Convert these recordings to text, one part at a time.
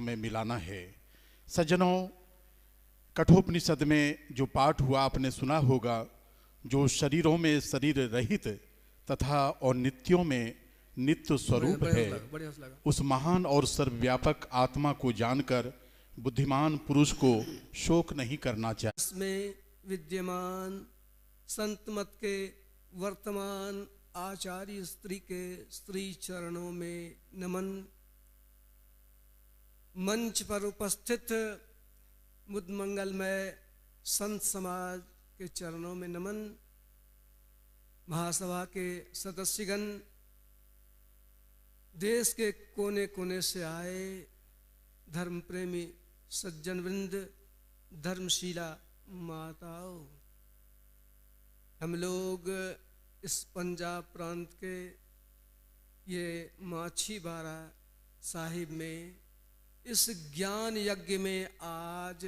में मिलाना है। सज्जनों, कठोपनिषद में जो पाठ हुआ आपने सुना होगा, जो शरीरों में शरीर रहित तथा और नित्यों में नित्य स्वरूप है, उस महान और सर्वव्यापक आत्मा को जानकर बुद्धिमान पुरुष को शोक नहीं करना चाहिए। इसमें विद्यमान संत मत के वर्तमान आचार्य स्त्री के स्त्री चरणों में नमन। मंच पर उपस्थित बुद्ध मंगलमय संत समाज के चरणों में नमन। महासभा के सदस्यगण, देश के कोने कोने से आए धर्म प्रेमी सज्जन वृंद, धर्मशीला माताओं, हम लोग इस पंजाब प्रांत के ये माछीबारा साहिब में इस ज्ञान यज्ञ में आज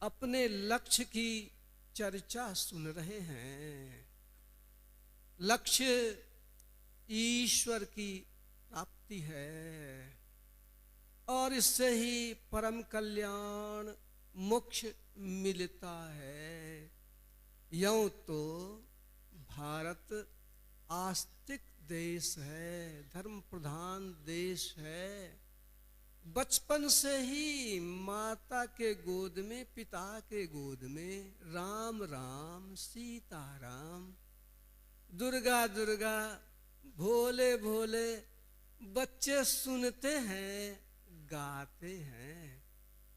अपने लक्ष्य की चर्चा सुन रहे हैं। लक्ष्य ईश्वर की प्राप्ति है और इससे ही परम कल्याण मोक्ष मिलता है। यूं तो भारत आस्तिक देश है, धर्म प्रधान देश है। बचपन से ही माता के गोद में, पिता के गोद में राम राम सीता राम, दुर्गा दुर्गा, भोले भोले बच्चे सुनते हैं, गाते हैं।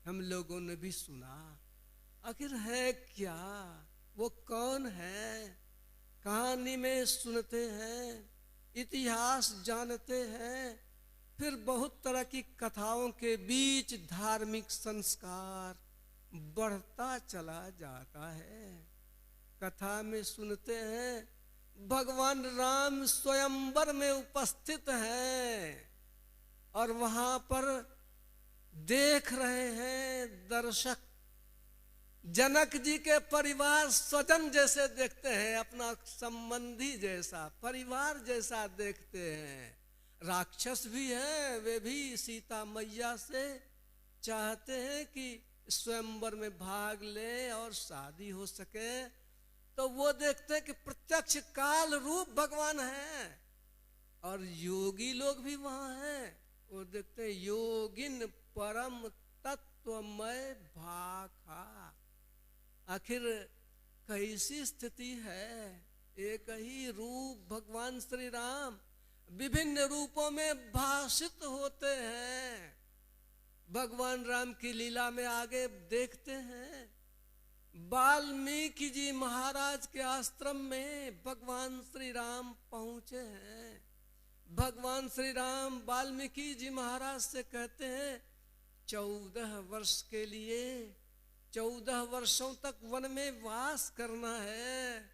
हम लोगों ने भी सुना। आखिर है क्या, वो कौन है? कहानी में सुनते हैं, इतिहास जानते हैं, फिर बहुत तरह की कथाओं के बीच धार्मिक संस्कार बढ़ता चला जाता है। कथा में सुनते हैं भगवान राम स्वयंवर में उपस्थित हैं और वहां पर देख रहे हैं दर्शक जनक जी के परिवार स्वजन जैसे देखते हैं, अपना संबंधी जैसा, परिवार जैसा देखते हैं। राक्षस भी हैं, वे भी सीता मैया से चाहते हैं कि स्वयंवर में भाग ले और शादी हो सके। तो वो देखते हैं कि प्रत्यक्ष काल रूप भगवान है और योगी लोग भी वहां हैं। वो देखते हैं योगिन परम तत्वमय भाखा। आखिर कैसी स्थिति है? एक ही रूप भगवान श्री राम विभिन्न रूपों में भाषित होते हैं। भगवान राम की लीला में आगे देखते हैं वाल्मीकि जी महाराज के आश्रम में भगवान श्री राम पहुंचे हैं। भगवान श्री राम वाल्मीकि जी महाराज से कहते हैं 14 वर्ष के लिए 14 वर्षों तक वन में वास करना है।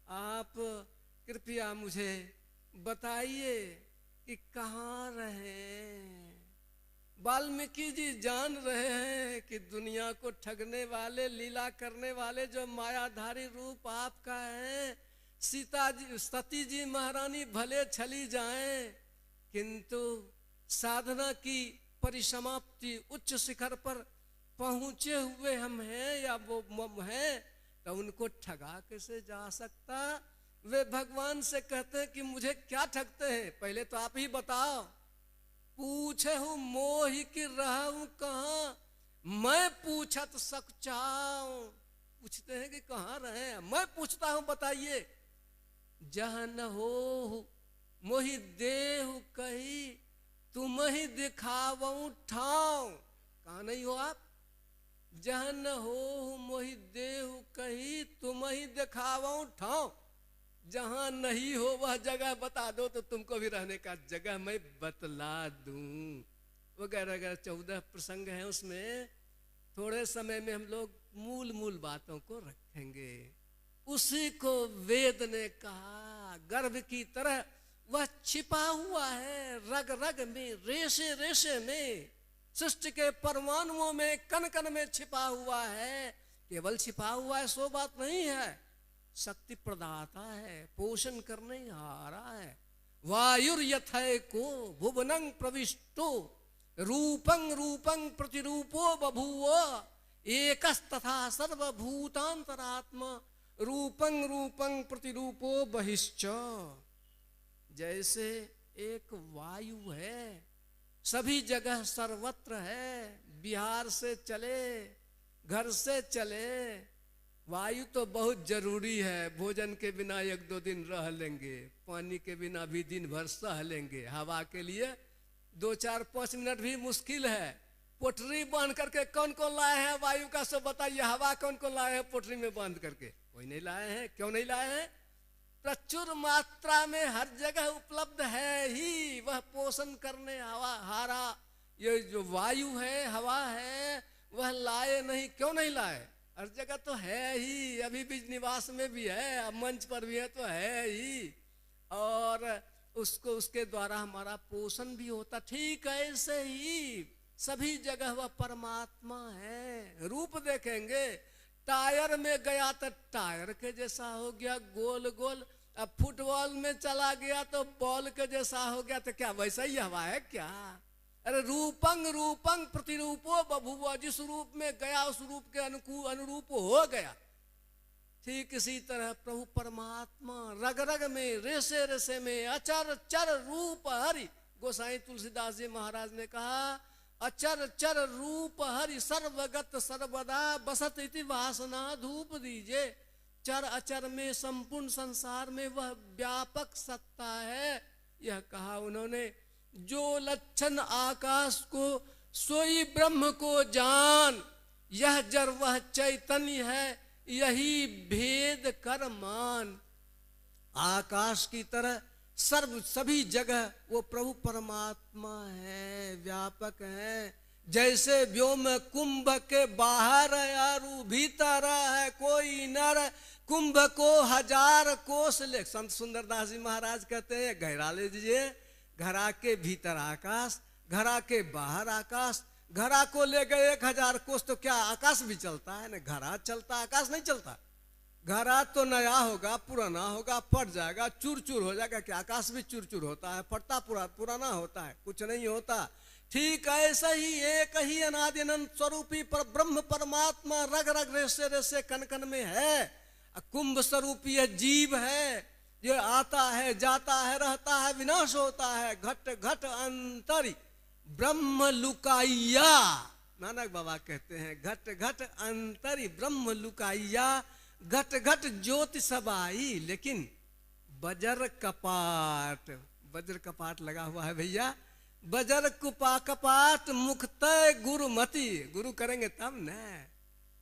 आप कृपया मुझे बताइए कि कहाँ रहें। वाल्मीकि जी जान रहे हैं कि दुनिया को ठगने वाले, लीला करने वाले जो मायाधारी रूप आपका है, सीता जी, सती जी महारानी भले चली जाएं, किंतु साधना की परिसमाप्ति उच्च शिखर पर पहुंचे हुए हम हैं या वो हैं, तो उनको ठगा कैसे जा सकता? वे भगवान से कहते हैं कि मुझे क्या ठगते हैं, पहले तो आप ही बताओ। पूछे हूं मोहि की रहूं कहां, मैं पूछत सकचाऊं। पूछते हैं कि कहां रहे, मैं पूछता हूं बताइए। जहां न हो मोहि देहु कही, तुम ही दिखावऊं ठाव। कहां नहीं हो आप? जहां न हो मोहि देहु कही, तुम ही दिखावऊं ठाव। जहां नहीं हो वह जगह बता दो तो तुमको भी रहने का जगह मैं बतला दूं। वगैरह वगैरह 14 प्रसंग हैं उसमें। थोड़े समय में हम लोग मूल मूल बातों को रखेंगे। उसी को वेद ने कहा, गर्भ की तरह वह छिपा हुआ है, रग रग में, रेशे रेशे में, सृष्टि के परमाणुओं में, कण कण में छिपा हुआ है। केवल छिपा हुआ है सो बात नहीं है, शक्ति प्रदाता है, पोषण करने हारा है। वायुर यथै को भुवनं प्रविष्टो रूपं रूपं प्रतिरूपो बभूव एकस्तथा सर्वभूतांतरात्मा रूपं रूपं प्रतिरूपो बहिश्च। जैसे एक वायु है, सभी जगह सर्वत्र है, बिहार से चले, घर से चले, वायु तो बहुत जरूरी है। भोजन के बिना 1-2 दिन रह लेंगे, पानी के बिना भी दिन भर सह लेंगे, हवा के लिए 2-4-5 मिनट भी मुश्किल है। पोटरी बांध करके कौन कौन लाए हैं वायु का, सब बताइए। हवा कौन कौन लाए हैं पोटरी में बांध करके? कोई नहीं लाए हैं। क्यों नहीं लाए हैं? प्रचुर मात्रा में हर जगह उपलब्ध है ही, वह पोषण करने हवा हारा ये जो वायु है, हवा है, वह लाए नहीं। क्यों नहीं लाए? हर जगह तो है ही, अभी भी निवास में भी है, अब मंच पर भी है तो है ही, और उसको उसके द्वारा हमारा पोषण भी होता। ठीक ऐसे ही सभी जगह वह परमात्मा है। रूप देखेंगे, टायर में गया तो टायर के जैसा हो गया गोल गोल, अब फुटबॉल में चला गया तो बॉल के जैसा हो गया, तो क्या वैसा ही हवा है क्या? अरे रूपं रूपं प्रतिरूपो बभूव, जिस रूप में गया उस रूप के अनुरूप हो गया। ठीक इसी तरह प्रभु परमात्मा रग रग में, रेसे रेसे में, अचर चर रूप हरि। गोसाई तुलसीदास जी महाराज ने कहा, अचर चर रूप हरि सर्वगत सर्वदा बसत इति वासना धूप दीजे। चर अचर में, संपूर्ण संसार में वह व्यापक सत्ता है। यह कहा उन्होंने, जो लक्षण आकाश को सोई ब्रह्म को जान, यह जर वह चैतन्य है, यही भेद कर मान। आकाश की तरह सभी जगह वो प्रभु परमात्मा है, व्यापक है। जैसे व्योम कुंभ के बाहर यारू भीतर है कोई नर, कुंभ को 1000 कोस ले। संत सुंदरदास जी महाराज कहते हैं, गहरा ले दीजिए, घरा के भीतर आकाश, घरा के बाहर आकाश। घरा को ले गए 1000 कोस तो क्या आकाश भी चलता है? ना घरा चलता, आकाश नहीं चलता। घरा तो नया होगा, पुराना होगा, फट जाएगा, चूर चूर हो जाएगा। क्या आकाश भी चूर चूर होता है? फटता पुराना होता है? कुछ नहीं होता। ठीक ऐसा ही एक ही अनादि अनंत स्वरूपी पर ब्रह्म परमात्मा रग रग रेसे रेसे कण कण में है। कुंभ स्वरूपी है, जीव है, ये आता है, जाता है, रहता है, विनाश होता है। घट घट अंतरी ब्रह्म लुकाइया, नानक बाबा कहते हैं, घट घट अंतरी ब्रह्म लुकाइया, घट घट ज्योति सबाई। लेकिन बजर कपाट, वज्र कपाट लगा हुआ है भैया, बजर कपाट मुक्तय गुरुमति। गुरु करेंगे तब न,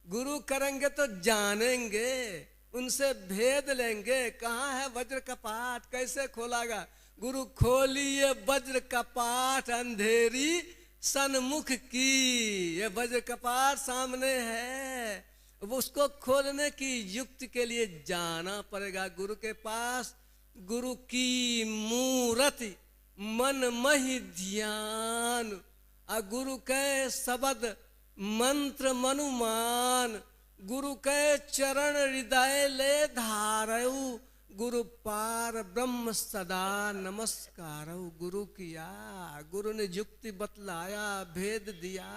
गुरु करेंगे तो जानेंगे, उनसे भेद लेंगे। कहाँ है वज्र कपाट, कैसे खोलागा? गुरु खोलिए वज्र कपाट अंधेरी सन्मुख की। ये वज्र कपाट सामने है, वो उसको खोलने की युक्ति के लिए जाना पड़ेगा गुरु के पास। गुरु की मूर्ति मन महि ध्यान, आ गुरु के शब्द मंत्र मनुमान, गुरु के चरण हृदय ले धारऊ, गुरु पार ब्रह्म सदा नमस्कारऊ। गुरु किया, गुरु ने युक्ति बतलाया, भेद दिया,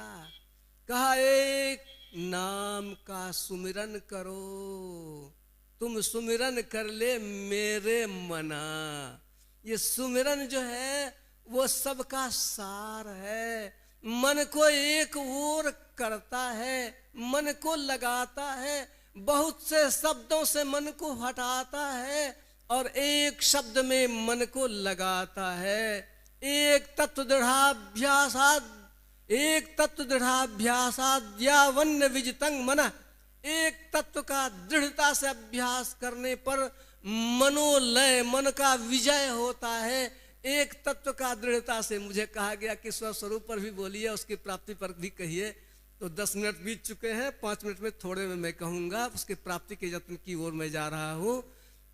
कहा एक नाम का सुमिरन करो, तुम सुमिरन कर ले मेरे मना। ये सुमिरन जो है वो सबका सार है। मन को एक ओर करता है, मन को लगाता है, बहुत से शब्दों से मन को हटाता है और एक शब्द में मन को लगाता है। एक तत्व दृढ़ाभ्यासाद, एक तत्व दृढ़ाभ्यासाद्या वन्य विजितंग मन। एक तत्व का दृढ़ता से अभ्यास करने पर मनोलय, मन का विजय होता है। एक तत्व का दृढ़ता से, मुझे कहा गया कि स्वस्वरूप पर भी बोलिए, उसकी प्राप्ति पर भी कहिए। तो 10 मिनट बीत चुके हैं, 5 मिनट में थोड़े में मैं कहूँगा, उसके प्राप्ति के यत्न की ओर मैं जा रहा हूँ।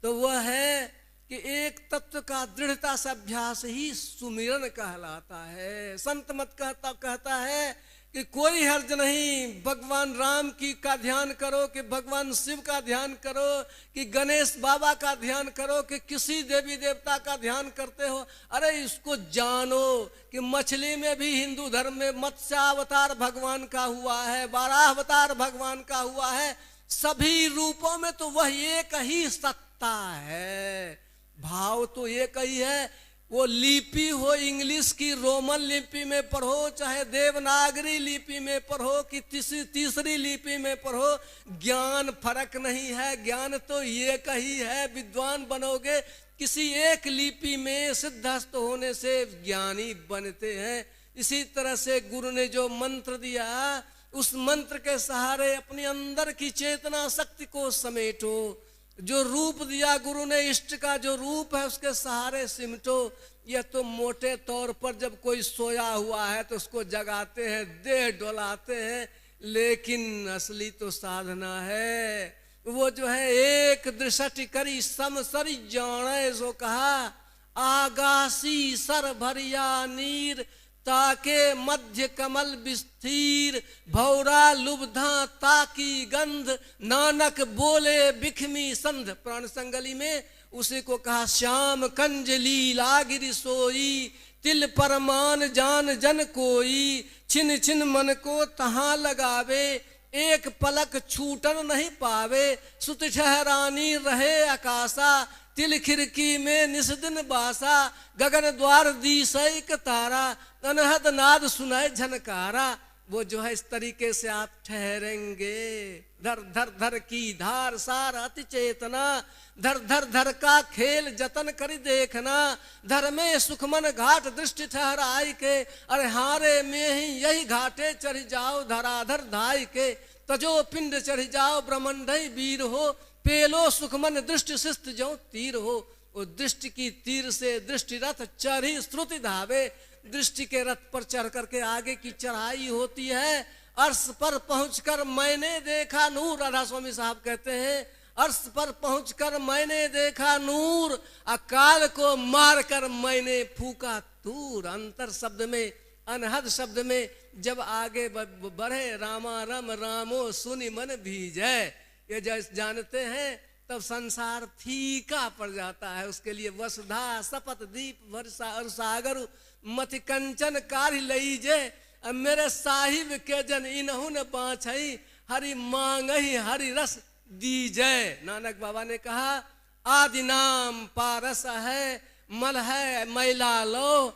तो वह है कि एक तत्व का दृढ़ता से अभ्यास ही सुमिरन कहलाता है। संत मत कहता है कि कोई हर्ज नहीं, भगवान राम की का ध्यान करो, कि भगवान शिव का ध्यान करो, कि गणेश बाबा का ध्यान करो, कि किसी देवी देवता का ध्यान करते हो, अरे इसको जानो कि मछली में भी हिंदू धर्म में मत्स्यावतार भगवान का हुआ है, बारह अवतार भगवान का हुआ है। सभी रूपों में तो वह एक ही सत्ता है, भाव तो एक ही है। वो लिपि हो इंग्लिश की रोमन लिपि में पढ़ो, चाहे देवनागरी लिपि में पढ़ो, कि तीसरी लिपि में पढ़ो, ज्ञान फर्क नहीं है, ज्ञान तो एक ही है। विद्वान बनोगे किसी एक लिपि में सिद्धस्थ होने से ज्ञानी बनते हैं। इसी तरह से गुरु ने जो मंत्र दिया, उस मंत्र के सहारे अपने अंदर की चेतना शक्ति को समेटो। जो रूप दिया गुरु ने, इष्ट का जो रूप है, उसके सहारे सिमटो। यह तो मोटे तौर पर जब कोई सोया हुआ है तो उसको जगाते हैं, देह डोलाते हैं, लेकिन असली तो साधना है वो जो है एक दृष्टि करी सम सरी जाने, जो कहा आगासी सर भरिया नीर, ताके मध्य कमल विस्तीर, भौरा लुब्धा ताकी गंध, नानक बोले बिखमी संध। प्राण संगली में उसी को कहा श्याम कंज लीला गिरि सोई, तिल परमान जान जन कोई, छिन छिन मन को तहां लगावे, एक पलक छूटन नहीं पावे, सुत ठहरानी रहे आकाशा, तिल खिड़की में निस्दिन बासा, गगन द्वार दिसैक तारा, अनहद नाद सुनाए झनकारा। वो जो है इस तरीके से आप ठहरेंगे। धर धर धर की धार सार अति चेतना, धर धर धर का खेल जतन करी देखना, धर में सुखमन घाट दृष्टि ठहराई के, अरे हारे में ही यही घाटे चढ़ जाओ धराधर धाई के, तजो पिंड चढ़ जाओ ब्रह्मंडई वीर हो, पेलो सुखमन दृष्टि शिस्त जो तीर हो। वो दृष्टि की तीर से दृष्टि रथ चढ़ी श्रुति धावे, दृष्टि के रथ पर चढ़ करके आगे की चढ़ाई होती है। अर्श पर पहुंचकर मैंने देखा नूर, राधा स्वामी साहब कहते हैं अर्श पर पहुंचकर मैंने देखा नूर, अकाल को मारकर मैंने फूका तूर। अंतर शब्द में, अनहद शब्द में जब आगे बढ़े, रामा रम रामो सुनि मन भीजै, ये जब जानते हैं तब संसार फीका पड़ जाता है। उसके लिए वसुधा सपत दीप वर्षा और सागर मति कंचन कार्य लईजे, मेरे साहिब के जन इनहु न बाछई, हरि मांगहि हरि रस दीजय। नानक बाबा ने कहा आदि नाम पारस है, मल है मैला लो,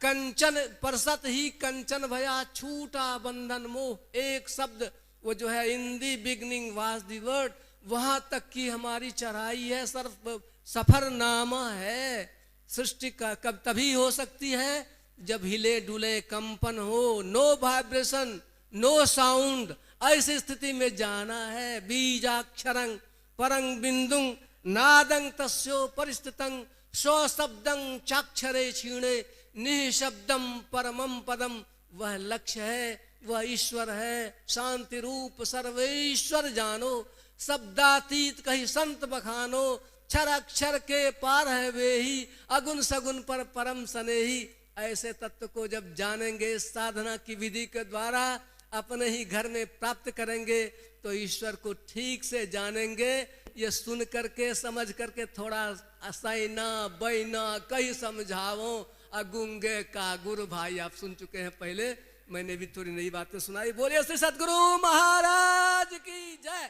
कंचन परसत ही कंचन भया, छूटा बंधन मोह। एक शब्द वो जो है इन दी बिगनिंग वाज दी वर्ड, वहां तक की हमारी चढ़ाई है, सर्व सफरनामा है। सृष्टि का कब तभी हो सकती है जब हिले डुले कंपन हो, नो वाइब्रेशन नो साउंड, ऐसी स्थिति में जाना है। बीजाक्षरं परं बिंदुं नादं तस्यो परिस्थितं, सो शब्दं चाक्षरे क्षीणे, निःशब्दं परमं पदम। वह लक्ष्य है, वह ईश्वर है। शांति रूप सर्वेश्वर जानो, शब्दातीत कही संत बखानो, क्षर अक्षर के पार है वे ही, अगुन सगुन पर परम स्नेही। ऐसे तत्व को जब जानेंगे, साधना की विधि के द्वारा अपने ही घर में प्राप्त करेंगे, तो ईश्वर को ठीक से जानेंगे। ये सुन करके समझ करके थोड़ा असैना बैना कहीं समझाओ, अगुंगे का गुरु भाई आप सुन चुके हैं पहले, मैंने भी थोड़ी नई बातें सुनाई। बोलिए श्री सद्गुरु महाराज की जय।